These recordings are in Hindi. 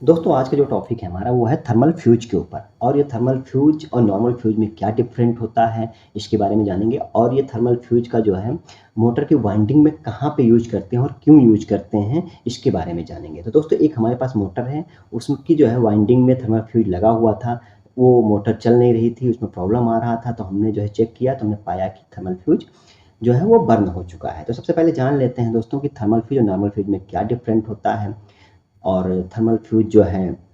दोस्तों आज का जो टॉपिक है हमारा वो है थर्मल फ्यूज के ऊपर। और ये थर्मल फ्यूज और नॉर्मल फ्यूज में क्या डिफरेंट होता है इसके बारे में जानेंगे। और ये थर्मल फ्यूज का जो है मोटर की वाइंडिंग में कहाँ पे यूज करते हैं और क्यों यूज करते हैं इसके बारे में जानेंगे। तो दोस्तों एक हमारे पास मोटर है, उसकी जो है वाइंडिंग में थर्मल फ्यूज लगा हुआ था। वो मोटर चल नहीं रही थी, उसमें प्रॉब्लम आ रहा था, तो हमने जो है चेक किया तो हमने पाया कि थर्मल फ्यूज जो है वो बर्न हो चुका है। तो सबसे पहले जान लेते हैं दोस्तों कि थर्मल फ्यूज और नॉर्मल फ्यूज में क्या डिफरेंट होता है और थर्मल फ्यूज जो है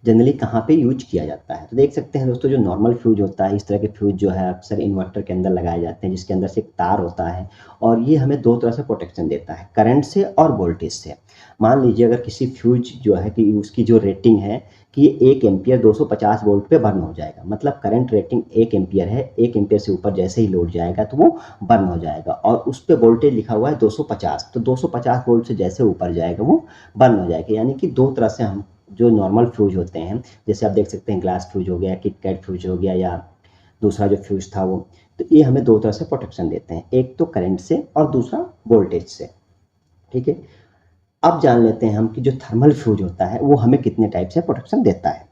जनरली कहाँ पे यूज किया जाता है। तो देख सकते हैं दोस्तों जो नॉर्मल फ्यूज होता है, इस तरह के फ्यूज जो है अक्सर इन्वर्टर के अंदर लगाए जाते हैं, जिसके अंदर से एक तार होता है और ये हमें दो तरह से प्रोटेक्शन देता है, करंट से और वोल्टेज से। मान लीजिए अगर किसी फ्यूज जो है कि उसकी जो रेटिंग है कि ये 1 एम्पियर 250 वोल्ट पे बर्न हो जाएगा, मतलब करंट रेटिंग 1 एम्पियर है, 1 एम्पियर से ऊपर जैसे ही लोड जाएगा तो वो बर्न हो जाएगा। और उस पे वोल्टेज लिखा हुआ है 250, तो 250 वोल्ट से जैसे ऊपर जाएगा वो बर्न हो जाएगा। यानी कि दो तरह से हम जो नॉर्मल फ्यूज होते हैं, जैसे आप देख सकते हैं ग्लास फ्यूज हो गया, किटकैट फ्यूज हो गया, या दूसरा जो फ्यूज था वो, तो ये हमें दो तरह से प्रोटेक्शन देते हैं, एक तो करंट से और दूसरा वोल्टेज से। ठीक है, अब जान लेते हैं हम कि जो थर्मल फ्यूज होता है वो हमें कितने टाइप से प्रोटेक्शन देता है।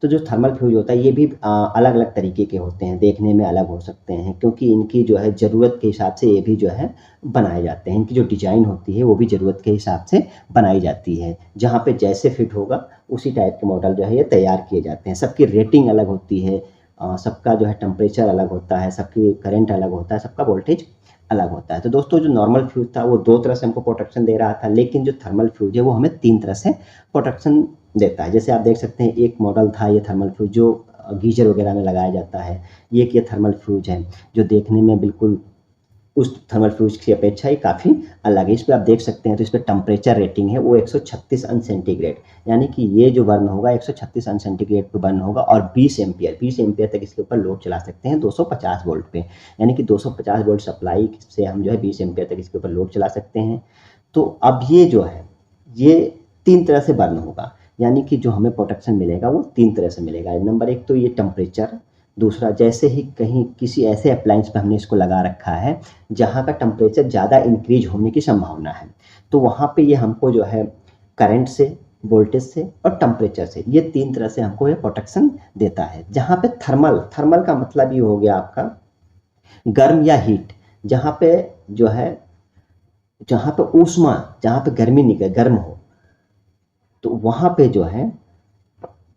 तो जो थर्मल फ्यूज होता है ये भी अलग अलग तरीके के होते हैं, देखने में अलग हो सकते हैं, क्योंकि इनकी जो है ज़रूरत के हिसाब से ये भी जो है बनाए जाते हैं। इनकी जो डिजाइन होती है वो भी ज़रूरत के हिसाब से बनाई जाती है, जहाँ पे जैसे फिट होगा उसी टाइप के मॉडल जो है ये तैयार किए जाते हैं। सबकी रेटिंग अलग होती है, सबका जो है टेम्परेचर अलग होता है, सबकी करंट अलग होता है, सबका वोल्टेज अलग होता है। तो दोस्तों जो नॉर्मल फ्यूज था वो दो तरह से हमको प्रोटेक्शन दे रहा था, लेकिन जो थर्मल फ्यूज है वो हमें तीन तरह से प्रोटेक्शन देता है। जैसे आप देख सकते हैं एक मॉडल था ये थर्मल फ्यूज जो गीजर वगैरह में लगाया जाता है, ये थर्मल फ्यूज है जो देखने में बिल्कुल उस थर्मल फ्यूज की अपेक्षा ही काफ़ी अलग है। इस पर आप देख सकते हैं तो इस पर टेम्परेचर रेटिंग है वो 136 अंश सेंटीग्रेड, यानी कि ये जो बर्न होगा 136 अंश सेंटीग्रेड पे बर्न होगा। और 20 एम्पियर तक इसके ऊपर लोड चला सकते हैं 250 वोल्ट पे, यानी कि 250 वोल्ट सप्लाई से हम जो है 20 एम्पियर तक इसके ऊपर लोड चला सकते हैं। तो अब ये जो है ये तीन तरह से बर्न होगा, यानी कि जो हमें प्रोटेक्शन मिलेगा वो तीन तरह से मिलेगा। नंबर एक तो ये टेम्परेचर, दूसरा जैसे ही कहीं किसी ऐसे अप्लायंस पे हमने इसको लगा रखा है जहाँ का टेम्परेचर ज़्यादा इंक्रीज होने की संभावना है, तो वहाँ पे ये हमको जो है करंट से, वोल्टेज से और टेम्परेचर से, ये तीन तरह से हमको ये प्रोटेक्शन देता है। जहाँ पे थर्मल, थर्मल का मतलब ये हो गया आपका गर्म या हीट, जहाँ पे जो है जहाँ पे ऊष्मा, जहाँ पे गर्मी निकले, गर्म हो, तो वहाँ पे जो है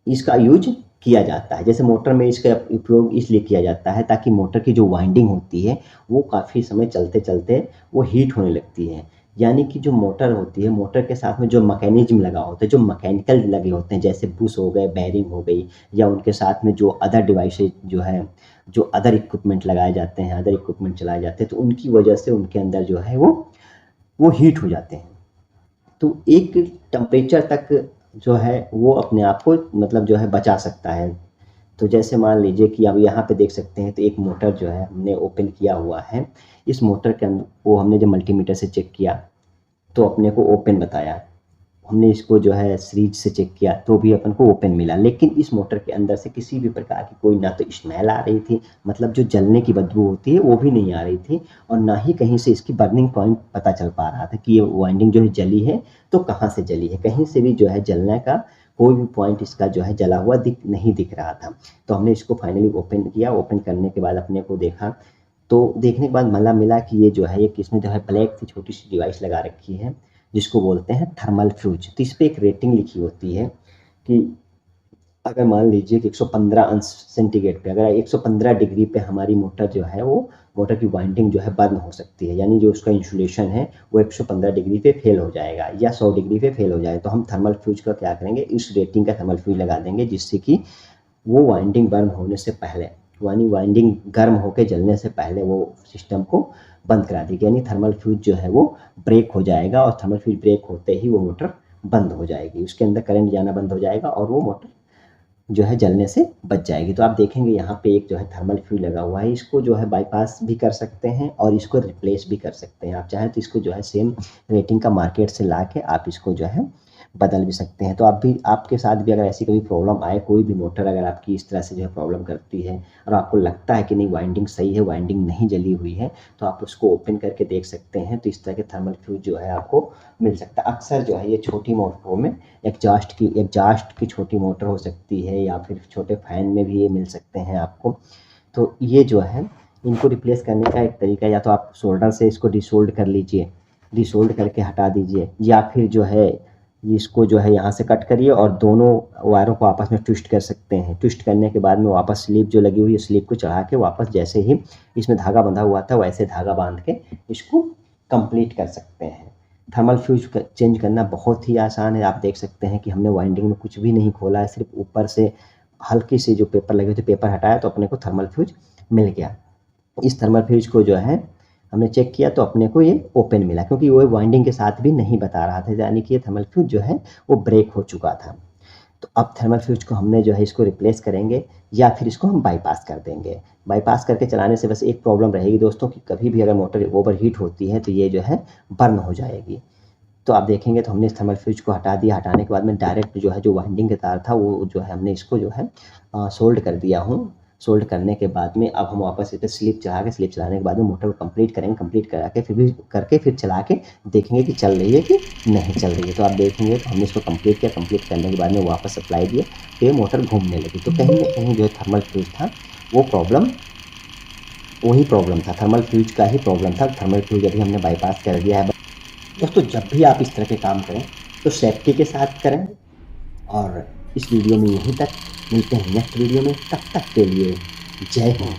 इसका यूज किया जाता है। जैसे मोटर में इसका उपयोग इसलिए किया जाता है ताकि मोटर की जो वाइंडिंग होती है वो काफ़ी समय चलते चलते वो हीट होने लगती है। यानी कि जो मोटर होती है, मोटर के साथ में जो मैकेनिज्म लगा होता है, जो मैकेनिकल लगे होते हैं, जैसे बुश हो गए, बेयरिंग हो गई, या उनके साथ में जो अदर डिवाइसेज जो है, जो अदर इक्विपमेंट लगाए जाते हैं, अदर इक्विपमेंट चलाए जाते हैं, तो उनकी वजह से उनके अंदर जो है वो हीट हो जाते हैं। तो एक टेम्परेचर तक जो है वो अपने आप को मतलब जो है बचा सकता है। तो जैसे मान लीजिए कि अब यहाँ पे देख सकते हैं तो एक मोटर जो है हमने ओपन किया हुआ है। इस मोटर के अंदर वो हमने जब मल्टीमीटर से चेक किया तो अपने को ओपन बताया। हमने इसको जो है सीरीज से चेक किया तो भी अपन को ओपन मिला, लेकिन इस मोटर के अंदर से किसी भी प्रकार की कोई ना तो स्मेल आ रही थी, मतलब जो जलने की बदबू होती है वो भी नहीं आ रही थी, और ना ही कहीं से इसकी बर्निंग पॉइंट पता चल पा रहा था कि ये वाइंडिंग जो है जली है तो कहाँ से जली है। कहीं से भी जो है जलने का कोई भी पॉइंट इसका जो है जला हुआ नहीं दिख रहा था। तो हमने इसको फाइनली ओपन किया। ओपन करने के बाद अपने को देखा, तो देखने के बाद मतलब मिला कि ये जो है एक इसमें जो है ब्लैक सी छोटी सी डिवाइस लगा रखी है जिसको बोलते हैं थर्मल फ्यूज। तो इस पे एक रेटिंग लिखी होती है कि अगर मान लीजिए कि 115 अंश सेंटीग्रेड पे, अगर 115 डिग्री पे हमारी मोटर जो है वो मोटर की वाइंडिंग जो है बर्न हो सकती है, यानी जो उसका इंसुलेशन है वो 115 डिग्री पे फेल हो जाएगा या 100 डिग्री पे फेल हो जाए, तो हम थर्मल फ्यूज का क्या करेंगे, इस रेटिंग का थर्मल फ्यूज लगा देंगे, जिससे कि वो वाइंडिंग बर्न होने से पहले, यानी वाइंडिंग गर्म होकर जलने से पहले वो सिस्टम को बंद करा देगी। यानी थर्मल फ्यूज जो है वो ब्रेक हो जाएगा, और थर्मल फ्यूज ब्रेक होते ही वो मोटर बंद हो जाएगी, उसके अंदर करंट जाना बंद हो जाएगा और वो मोटर जो है जलने से बच जाएगी। तो आप देखेंगे यहाँ पे एक जो है थर्मल फ्यूज लगा हुआ है, इसको जो है बाईपास भी कर सकते हैं और इसको रिप्लेस भी कर सकते हैं। आप चाहें तो इसको जो है सेम रेटिंग का मार्केट से ला के आप इसको जो है बदल भी सकते हैं। तो आप भी, आपके साथ भी अगर ऐसी कभी प्रॉब्लम आए, कोई भी मोटर अगर आपकी इस तरह से जो है प्रॉब्लम करती है और आपको लगता है कि नहीं वाइंडिंग सही है, वाइंडिंग नहीं जली हुई है, तो आप उसको ओपन करके देख सकते हैं। तो इस तरह के थर्मल फ्यूज जो है आपको मिल सकता है। अक्सर जो है ये छोटी मोटरों में एग्जॉस्ट की छोटी मोटर हो सकती है, या फिर छोटे फैन में भी ये मिल सकते हैं आपको। तो ये जो है इनको रिप्लेस करने का एक तरीका, या तो आप सोल्डर से इसको डिसोल्ड कर लीजिए, डिसोल्ड करके हटा दीजिए, या फिर जो है इसको जो है यहाँ से कट करिए और दोनों वायरों को आपस में ट्विस्ट कर सकते हैं। ट्विस्ट करने के बाद में वापस स्लीव जो लगी हुई है, स्लीव को चढ़ा के वापस जैसे ही इसमें धागा बंधा हुआ था वैसे धागा बांध के इसको कंप्लीट कर सकते हैं। थर्मल फ्यूज चेंज करना बहुत ही आसान है। आप देख सकते हैं कि हमने वाइंडिंग में कुछ भी नहीं खोला है, सिर्फ ऊपर से हल्की सी जो पेपर लगे थे पेपर हटाया तो अपने को थर्मल फ्यूज मिल गया। इस थर्मल फ्यूज को जो है हमने चेक किया तो अपने को ये ओपन मिला, क्योंकि वो वाइंडिंग के साथ भी नहीं बता रहा था, यानी कि ये थर्मल फ्यूज जो है वो ब्रेक हो चुका था। तो अब थर्मल फ्यूज को हमने जो है इसको रिप्लेस करेंगे, या फिर इसको हम बाईपास कर देंगे। बाईपास करके चलाने से बस एक प्रॉब्लम रहेगी दोस्तों कि कभी भी अगर मोटर ओवर हीट होती है तो ये जो है बर्न हो जाएगी। तो आप देखेंगे तो हमने इस थर्मल फ्यूज को हटा दिया। हटाने के बाद में डायरेक्ट जो है जो वाइंडिंग का तार था वो जो है हमने इसको जो है सोल्ड कर दिया हूँ। सोल्ड करने के बाद में अब हम वापस इस पर स्लिप चढ़ा के, स्लिप चलाने के बाद में मोटर को कंप्लीट करेंगे। कंप्लीट करा के फिर चला के देखेंगे कि चल रही है कि नहीं चल रही है। तो आप देखेंगे तो हमने इसको कंप्लीट किया। कंप्लीट करने के बाद में वापस सप्लाई दिया तो ये मोटर घूमने लगी। तो कहीं ना कहीं जो है थर्मल फ्यूज था वो प्रॉब्लम, वही प्रॉब्लम था, थर्मल फ्यूज का ही प्रॉब्लम था। थर्मल फ्यूज अभी हमने बाईपास कर दिया है। दोस्तों जब भी आप इस तरह के काम करें तो सेफ्टी के साथ करें। और इस वीडियो में यहीं तक, मिलते हैं नेक्स्ट वीडियो में, तब तक के लिए जय हिंद।